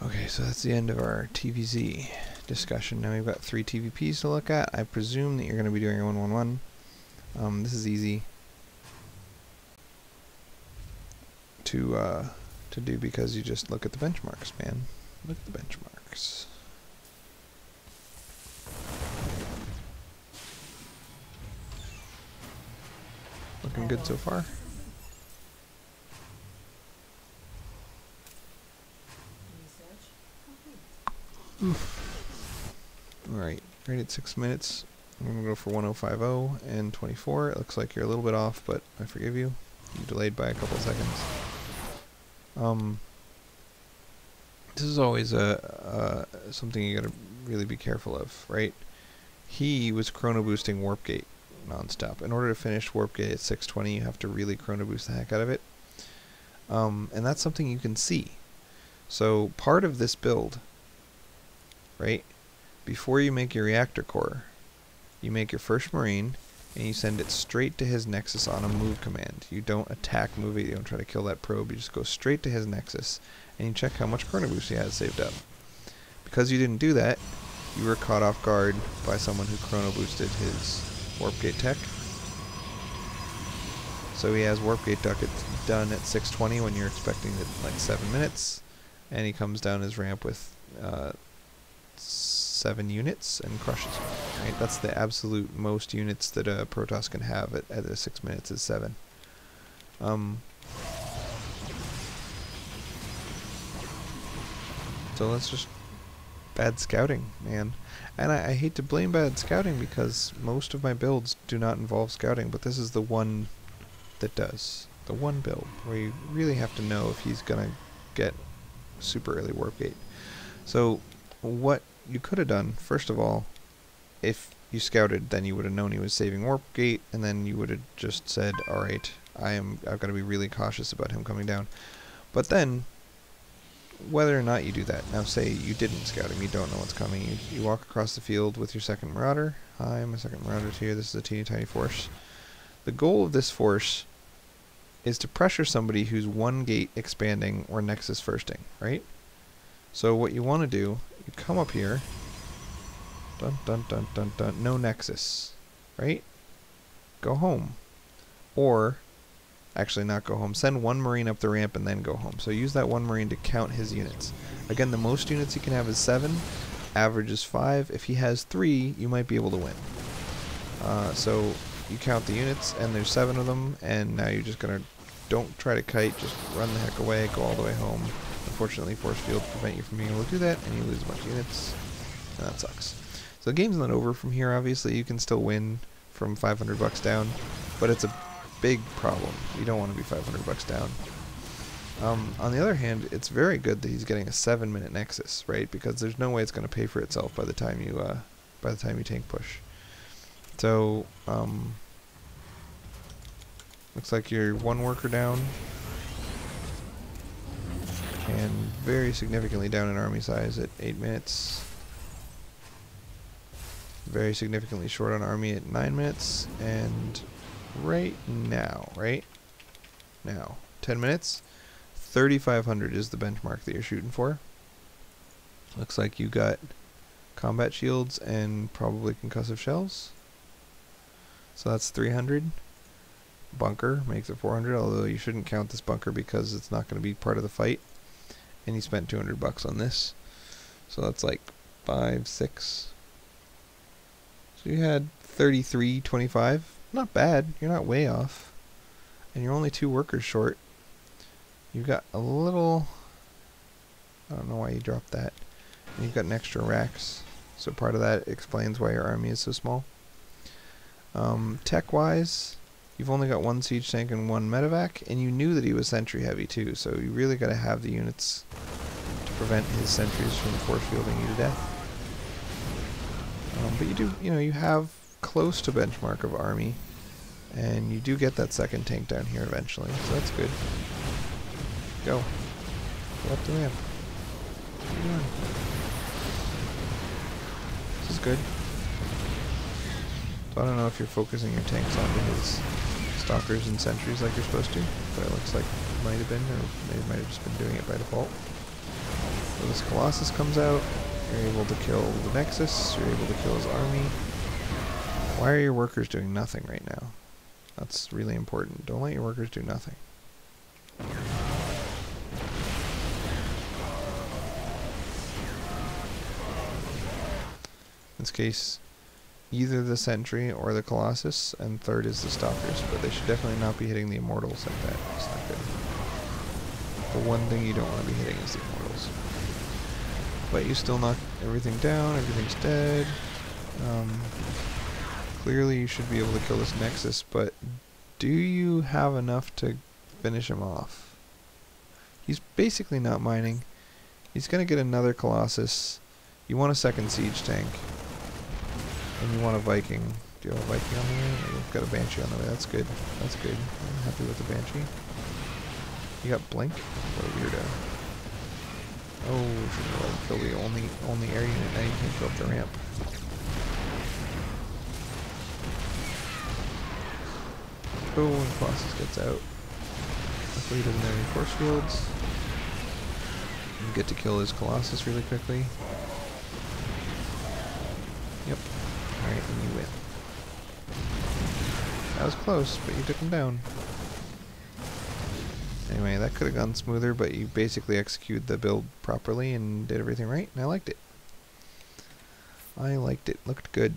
Okay, so that's the end of our TVZ discussion. Now we've got 3 TVPs to look at. I presume that you're going to be doing a 1-1-1. This is easy to do because you just look at the benchmarks, man. Look at the benchmarks. Looking good so far. Alright, right at 6 minutes. I'm going to go for 1050 and 24. It looks like you're a little bit off, but I forgive you. You delayed by a couple seconds. This is always something you got to really be careful of, right? He was chrono boosting Warp Gate nonstop. In order to finish Warp Gate at 620, you have to really chrono boost the heck out of it. And that's something you can see. So part of this build, right, before you make your reactor core, you make your first Marine, and you send it straight to his Nexus on a move command. You don't attack, move it, you don't try to kill that probe, you just go straight to his Nexus, and you check how much chrono boost he has saved up. Because you didn't do that, you were caught off guard by someone who chrono boosted his Warp Gate tech. So he has Warp Gate done at 620 when you're expecting it like 7 minutes, and he comes down his ramp with 7 units and crushes you. Right? That's the absolute most units that a Protoss can have at 6 minutes is 7. So that's just bad scouting, man. And I hate to blame bad scouting because most of my builds do not involve scouting, but this is the one that does. The one build where you really have to know if he's gonna get super early Warp Gate. So what you could have done, first of all, if you scouted, then you would have known he was saving Warp Gate, and then you would have just said, alright, I've got to be really cautious about him coming down. But then, whether or not you do that, now say you didn't scout him, you don't know what's coming, you walk across the field with your second Marauder. Hi, I'm a second Marauder here, this is a teeny tiny force. The goal of this force is to pressure somebody who's 1 gate expanding or Nexus firsting, right? So what you want to do, you come up here, dun dun dun dun dun, no Nexus, right? Go home. Or, actually not go home, send 1 Marine up the ramp and then go home. So use that 1 Marine to count his units. Again, the most units he can have is 7, average is 5. If he has 3, you might be able to win. So you count the units, and there's 7 of them, and now you're just gonna, don't try to kite, just run the heck away, go all the way home. Unfortunately, force fields prevent you from being able to do that, and you lose a bunch of units, and that sucks. So the game's not over from here, obviously. You can still win from 500 bucks down, but it's a big problem. You don't want to be 500 bucks down. On the other hand, it's very good that he's getting a 7-minute Nexus, right? Because there's no way it's going to pay for itself by the time you tank push. So, looks like you're 1 worker down, and very significantly down in army size at 8 minutes. Very significantly short on army at 9 minutes, and right now, 10 minutes, 3,500 is the benchmark that you're shooting for. Looks like you got combat shields and probably concussive shells. So that's 300. Bunker makes it 400, although you shouldn't count this bunker because it's not going to be part of the fight. And you spent 200 bucks on this. So that's like 5, 6. So you had 33.25. Not bad. You're not way off. And you're only 2 workers short. You've got a little... I don't know why you dropped that. And you've got an extra racks. So part of that explains why your army is so small. Tech-wise, you've only got 1 siege tank and 1 medevac, and you knew that he was sentry heavy too, so you really got to have the units to prevent his sentries from force fielding you to death. But you do, you have close to benchmark of army, and you do get that second tank down here eventually, so that's good. Go. Go up the ramp. What are you doing? This is good. So I don't know if you're focusing your tanks onto his stalkers and sentries like you're supposed to, but it looks like it might have been, or they might have just been doing it by default. So this Colossus comes out, you're able to kill the Nexus, you're able to kill his army. Why are your workers doing nothing right now? That's really important. Don't let your workers do nothing. In this case, either the Sentry or the Colossus, and third is the Stalkers, but they should definitely not be hitting the Immortals like that. It's not good. The one thing you don't want to be hitting is the Immortals. But you still knock everything down, everything's dead. Clearly you should be able to kill this Nexus, but do you have enough to finish him off? He's basically not mining. He's going to get another Colossus. You want a second siege tank. And you want a Viking. Do you have a Viking on the way? No, you've got a Banshee on the way. That's good. That's good. I'm happy with the Banshee. You got Blink? What a weirdo. Oh, should have let him kill the only air unit. Now you can't go up the ramp. Oh, and Colossus gets out. Luckily he doesn't have any force fields. You get to kill his Colossus really quickly. Yep. Alright, and you win. That was close, but you took him down. Anyway, that could have gone smoother, but you basically executed the build properly and did everything right, and I liked it. I liked it. Looked good.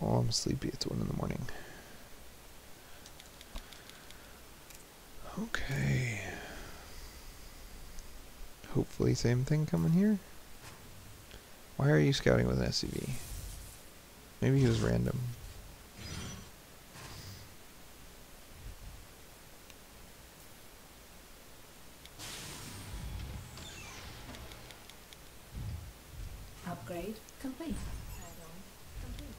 Oh, I'm sleepy. It's 1 in the morning. Okay. Hopefully same thing coming here. Why are you scouting with an SCV? Maybe he was random. Upgrade complete. Add-on complete.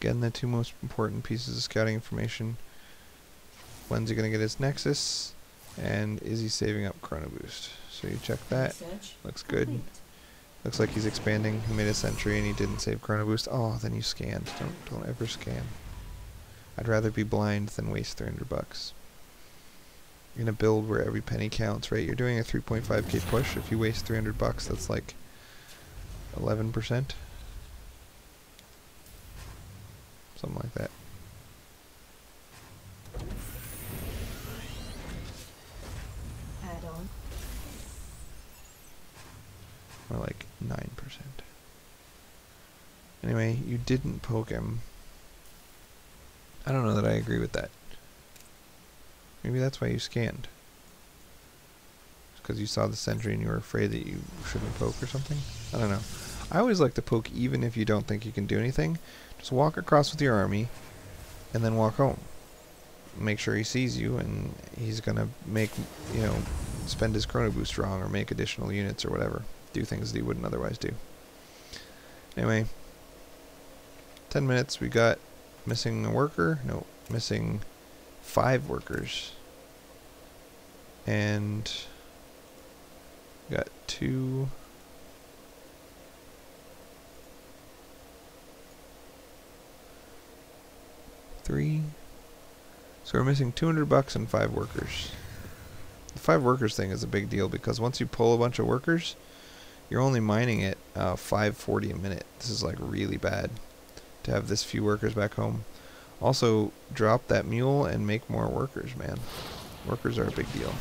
Again, the two most important pieces of scouting information. When's he going to get his Nexus? And is he saving up Chrono Boost? So you check that. Research Looks good. complete. Looks like he's expanding. He made a Sentry and he didn't save Chrono Boost. Oh, then you scanned. Don't ever scan. I'd rather be blind than waste $300. In a build where every penny counts, right? You're doing a 3.5k push. If you waste $300, that's like 11%. Something like that. Add-on. More like 9%. Anyway, you didn't poke him. I don't know that I agree with that. Maybe that's why you scanned. Because you saw the Sentry and you were afraid that you shouldn't poke or something? I don't know. I always like to poke even if you don't think you can do anything. Just walk across with your army and then walk home. Make sure he sees you and he's gonna make, you know, spend his Chrono Boost wrong or make additional units or whatever. Do things that he wouldn't otherwise do. Anyway, 10 minutes. We got missing a worker. No, missing 5 workers. And got 2. Three. So we're missing $200 and 5 workers. The 5 workers thing is a big deal because once you pull a bunch of workers, you're only mining at 540 a minute. This is like really bad to have this few workers back home. Also, drop that mule and make more workers, man. Workers are a big deal.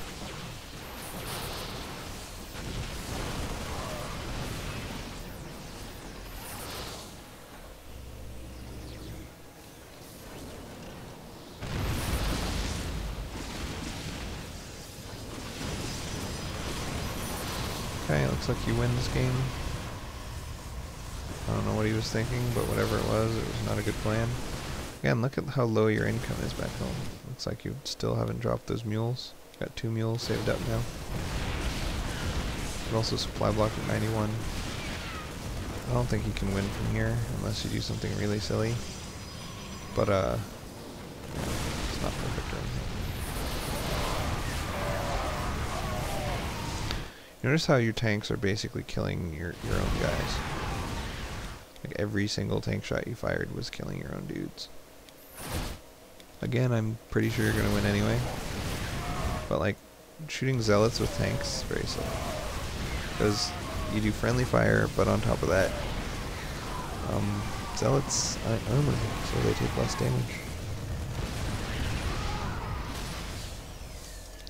Okay, looks like you win this game. I don't know what he was thinking, but whatever it was not a good plan. Again, look at how low your income is back home. Looks like you still haven't dropped those mules. Got 2 mules saved up now. But also supply block at 91. I don't think you can win from here unless you do something really silly. But it's not perfect or anything. Notice how your tanks are basically killing your own guys. Like every single tank shot you fired was killing your own dudes. Again, I'm pretty sure you're gonna win anyway. But like, shooting zealots with tanks is very slow. Because you do friendly fire, but on top of that, zealots aren't armored, so they take less damage.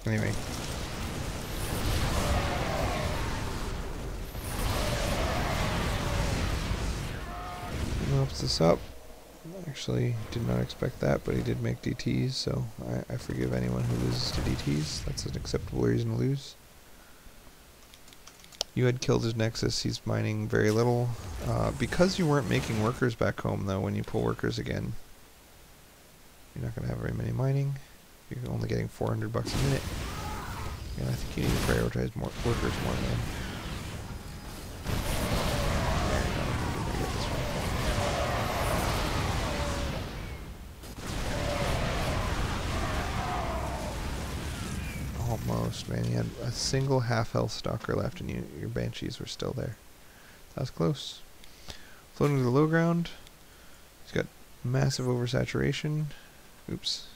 Anyway. He opens this up. Actually, did not expect that, but he did make DTs, so I forgive anyone who loses to DTs. That's an acceptable reason to lose. You had killed his Nexus. He's mining very little. Because you weren't making workers back home, though, when you pull workers again, you're not going to have very many mining. You're only getting 400 bucks a minute. And I think you need to prioritize more workers more than. Almost, man. You had a single half-health stalker left and your banshees were still there. That was close. Floating to the low ground. He's got massive oversaturation. Oops.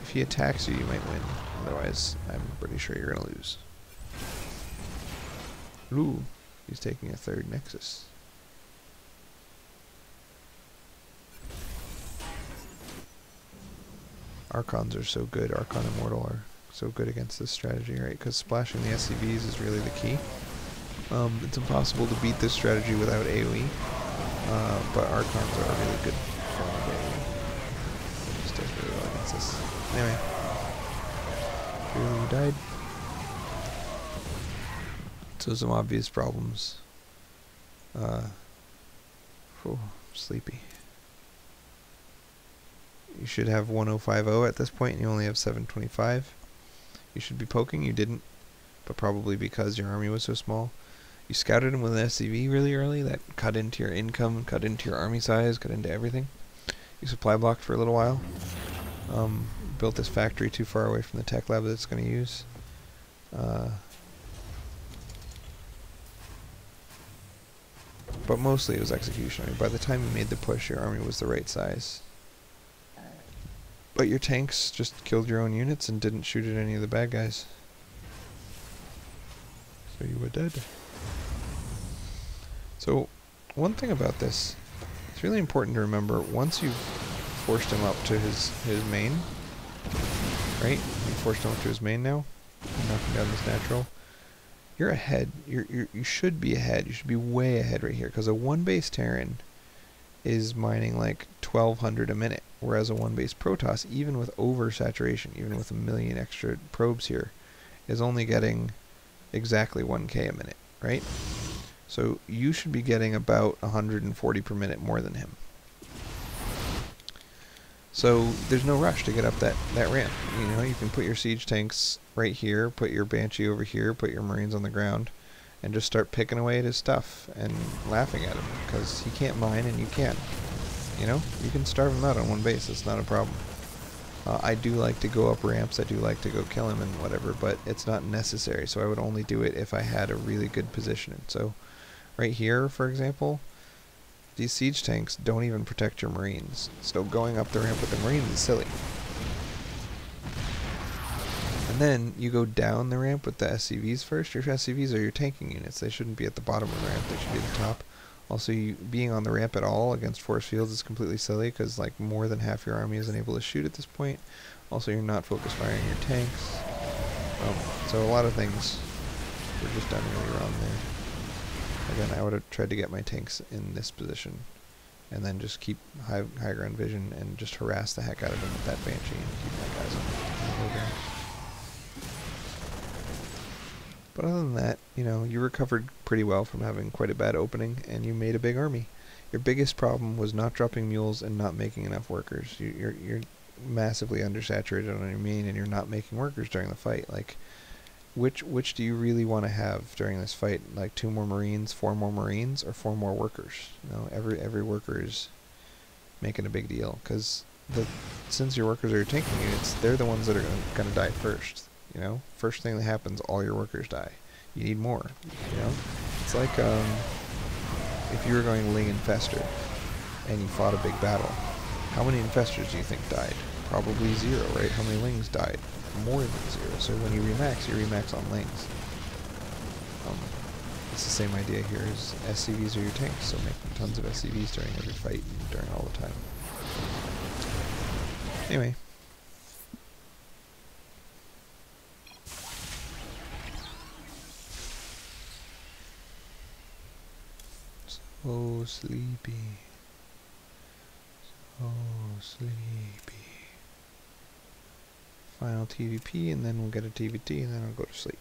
If he attacks you, you might win. Otherwise, I'm pretty sure you're going to lose. Ooh, he's taking a third Nexus. Archons are so good. Archon Immortal are so good against this strategy, right? Because splashing the SCVs is really the key. It's impossible to beat this strategy without AoE, but Archons are a really good form of AoE. It just does really well against this. Anyway. Clearly you died. So some obvious problems. Sleepy. You should have 1050 at this point, and you only have 725. You should be poking, you didn't, but probably because your army was so small. You scouted him with an SCV really early, that cut into your income, cut into your army size, cut into everything. You supply blocked for a little while. Built this factory too far away from the tech lab that it's going to use. But mostly it was execution. I mean, by the time you made the push, your army was the right size. But your tanks just killed your own units and didn't shoot at any of the bad guys. So you were dead. So, one thing about this, it's really important to remember, once you've forced him up to his main, right? You forced him up to his main now, knocking down this natural. You're ahead. You should be ahead. You should be way ahead right here, because a one-base Terran is mining like 1200 a minute, whereas a one-base Protoss, even with oversaturation, even with 1 million extra probes here, is only getting exactly 1k a minute, right? So you should be getting about 140 per minute more than him. So there's no rush to get up that ramp. You know, you can put your siege tanks right here, put your Banshee over here, put your Marines on the ground, and just start picking away at his stuff and laughing at him, because he can't mine and you can. You know, you can starve him out on one base, it's not a problem. I do like to go up ramps, I do like to go kill him and whatever, but it's not necessary, so I would only do it if I had a really good position. So, right here, for example, these siege tanks don't even protect your Marines, so going up the ramp with the Marines is silly. And then you go down the ramp with the SCVs first. Your SCVs are your tanking units. They shouldn't be at the bottom of the ramp. They should be at the top. Also, being on the ramp at all against force fields is completely silly, because like more than half your army isn't able to shoot at this point. Also, you're not focus firing your tanks. So a lot of things were just done really wrong there. Again, I would have tried to get my tanks in this position, and then just keep high ground vision and just harass the heck out of them with that Banshee and keep my guys on the low ground. But other than that, you know, you recovered pretty well from having quite a bad opening, and you made a big army. Your biggest problem was not dropping mules and not making enough workers. You're massively undersaturated on your main, and you're not making workers during the fight. Like, which do you really want to have during this fight? Like 2 more Marines, 4 more Marines, or 4 more workers? You know, every worker is making a big deal, because since your workers are your tanking units, they're the ones that are going to die first. You know, first thing that happens, all your workers die. You need more. You know, it's like if you were going Ling Infestor and you fought a big battle, how many Infestors do you think died? Probably 0, right? How many Lings died? More than 0. So when you remax on Lings. It's the same idea here as SCVs are your tanks, so making tons of SCVs during every fight and during all the time. Anyway. So sleepy. So sleepy. Final TVP, and then we'll get a TVT, and then I'll go to sleep.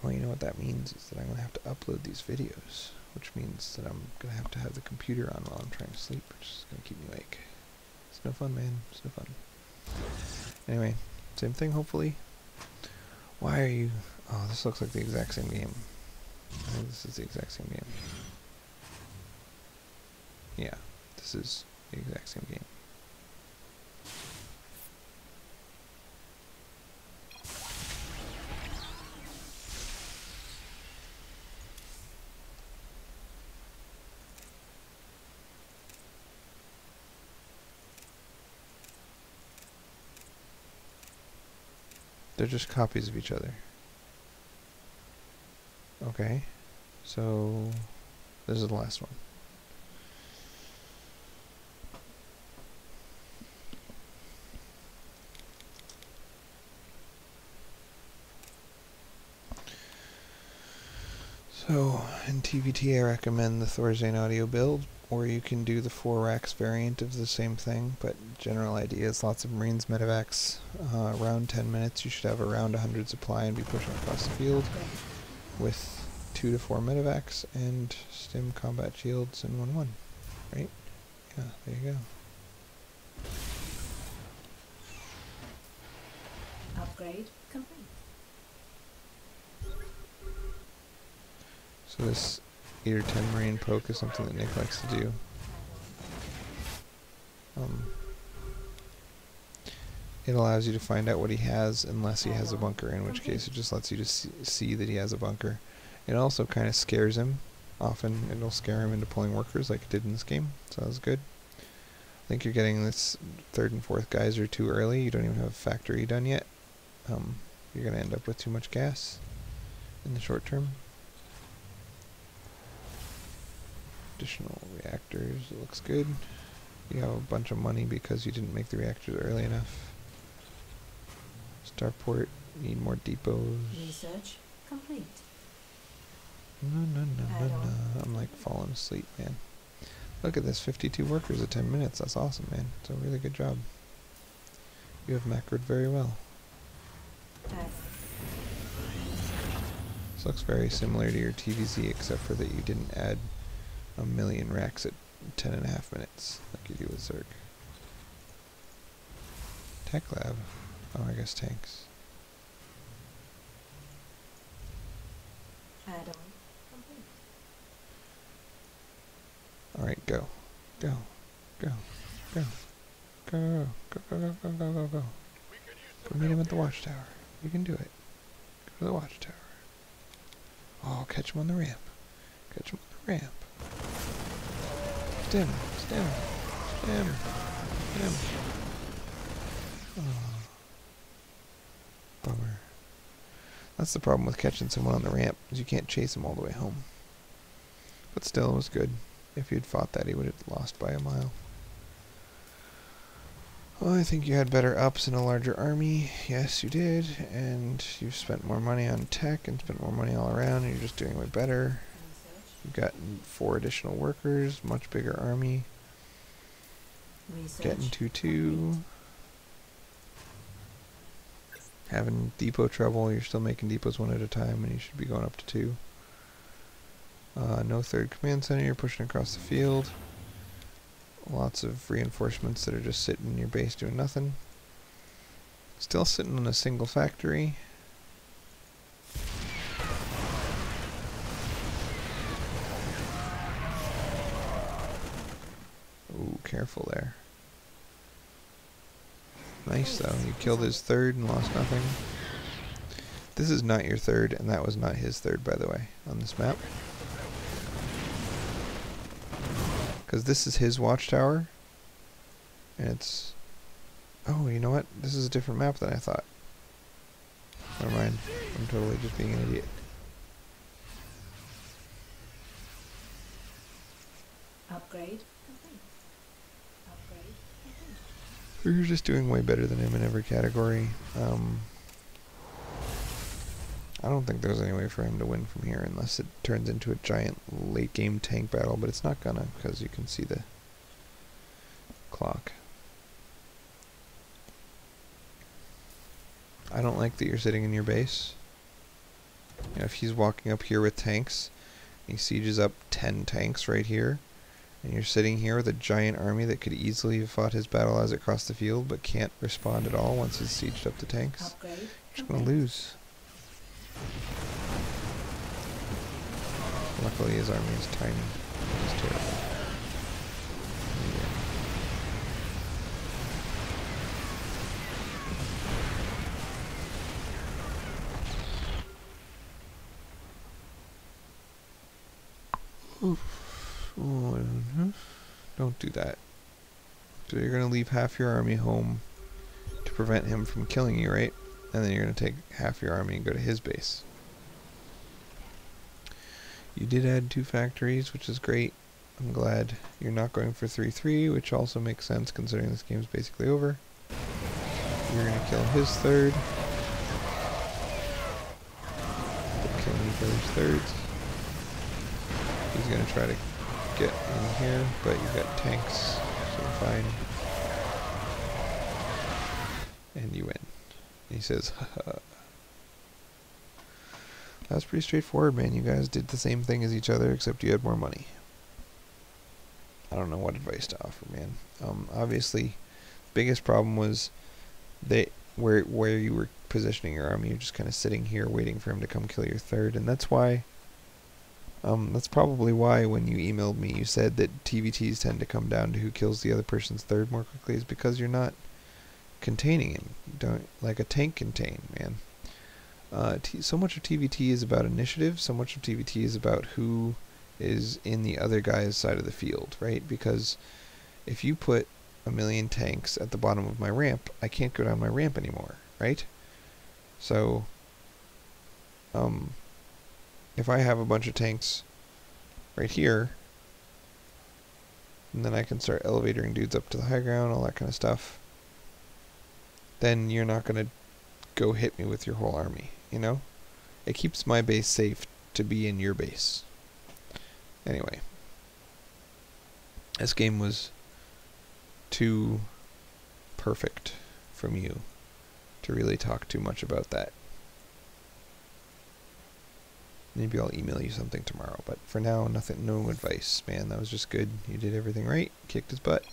Oh, you know what that means is that I'm going to have to upload these videos, which means that I'm going to have the computer on while I'm trying to sleep, which is going to keep me awake. It's no fun, man. It's no fun. Anyway, same thing, hopefully. Why are you... Oh, this looks like the exact same game. I think this is the exact same game. Yeah, this is the exact same game. They're just copies of each other. Okay, so this is the last one. So in TVT I recommend the Thorzane audio build, or you can do the 4 racks variant of the same thing, but general idea is lots of Marines medevacs. Around 10 minutes you should have around 100 supply and be pushing across the field with 2 to 4 medevacs and stim combat shields and 1-1. Right? Yeah, there you go. Upgrade complete. So this 8 or 10 Marine poke is something that Nick likes to do. It allows you to find out what he has unless he has a bunker, in which case it just lets you to see that he has a bunker. It also kind of scares him. Often it'll scare him into pulling workers like it did in this game, so that was good. I think you're getting this 3rd and 4th geyser too early. You don't even have a factory done yet. You're going to end up with too much gas in the short term. Additional reactors, it looks good. You have a bunch of money because you didn't make the reactors early enough. Starport, need more depots. Research complete. No. I'm like falling asleep, man. Look at this, 52 workers at 10 minutes. That's awesome, man. It's a really good job. You have macroed very well. This looks very similar to your TVZ, except for that you didn't add a million racks at 10.5 minutes, like you do with Zerg. Tech lab. Oh, I guess tanks. Add-on complete. Alright, go. Go. Go. Go. Go. Go, go, go, go, go, go, go. Go meet him at the watchtower. You can do it. Go to the watchtower. Oh, catch him on the ramp. Catch him on the ramp. Stim. Stim. Stim. Stim. Oh. Bummer. That's the problem with catching someone on the ramp, is you can't chase him all the way home. But still, it was good. If you'd fought that, he would have lost by a mile. Well, I think you had better ups and a larger army. Yes, you did. And you've spent more money on tech and spent more money all around, and you're just doing way better. You've got 4 additional workers, much bigger army. Getting 2-2. Having depot trouble, you're still making depots 1 at a time, and you should be going up to 2. No 3rd command center, you're pushing across the field. Lots of reinforcements that are just sitting in your base doing nothing. Still sitting on a single factory. Ooh, careful there. Nice though, you killed his third and lost nothing. This is not your third, and that was not his third, by the way, on this map. Because this is his watchtower, and it's... Oh, you know what? This is a different map than I thought. Never mind, I'm totally just being an idiot. Upgrade complete. Upgrade complete. We're just doing way better than him in every category. I don't think there's any way for him to win from here unless it turns into a giant late game tank battle, but it's not gonna, because you can see the clock. I don't like that you're sitting in your base. You know, if he's walking up here with tanks, he sieges up 10 tanks right here, and you're sitting here with a giant army that could easily have fought his battle as it crossed the field, but can't respond at all once he's sieged up the tanks, Upgrade you're just gonna lose. Luckily his army is tiny, which is terrible. Oh, don't do that. So you're gonna leave half your army home to prevent him from killing you, right? And then you're gonna take half your army and go to his base. You did add 2 factories, which is great. I'm glad you're not going for 3-3, which also makes sense considering this game's basically over. You're gonna kill his third. Kill each other's thirds. He's gonna try to get in here, but you've got tanks, so you're fine. And you win. And he says, haha. That was pretty straightforward, man. You guys did the same thing as each other, except you had more money. I don't know what advice to offer, man. Obviously, biggest problem was where you were positioning your army. You're just kind of sitting here waiting for him to come kill your third, and that's why. That's probably why when you emailed me, you said that TVTs tend to come down to who kills the other person's third more quickly, is because you're not containing him. You don't like a tank contain, man. So much of TVT is about initiative, so much of TVT is about who is in the other guy's side of the field, right? Because if you put 1,000,000 tanks at the bottom of my ramp, I can't go down my ramp anymore, right? So, if I have a bunch of tanks right here, and then I can start elevatoring dudes up to the high ground, all that kind of stuff, then you're not going to go hit me with your whole army, you know? It keeps my base safe to be in your base. Anyway. This game was too perfect from you to really talk too much about that. Maybe I'll email you something tomorrow, but for now, no advice, man. That was just good. You did everything right. Kicked his butt.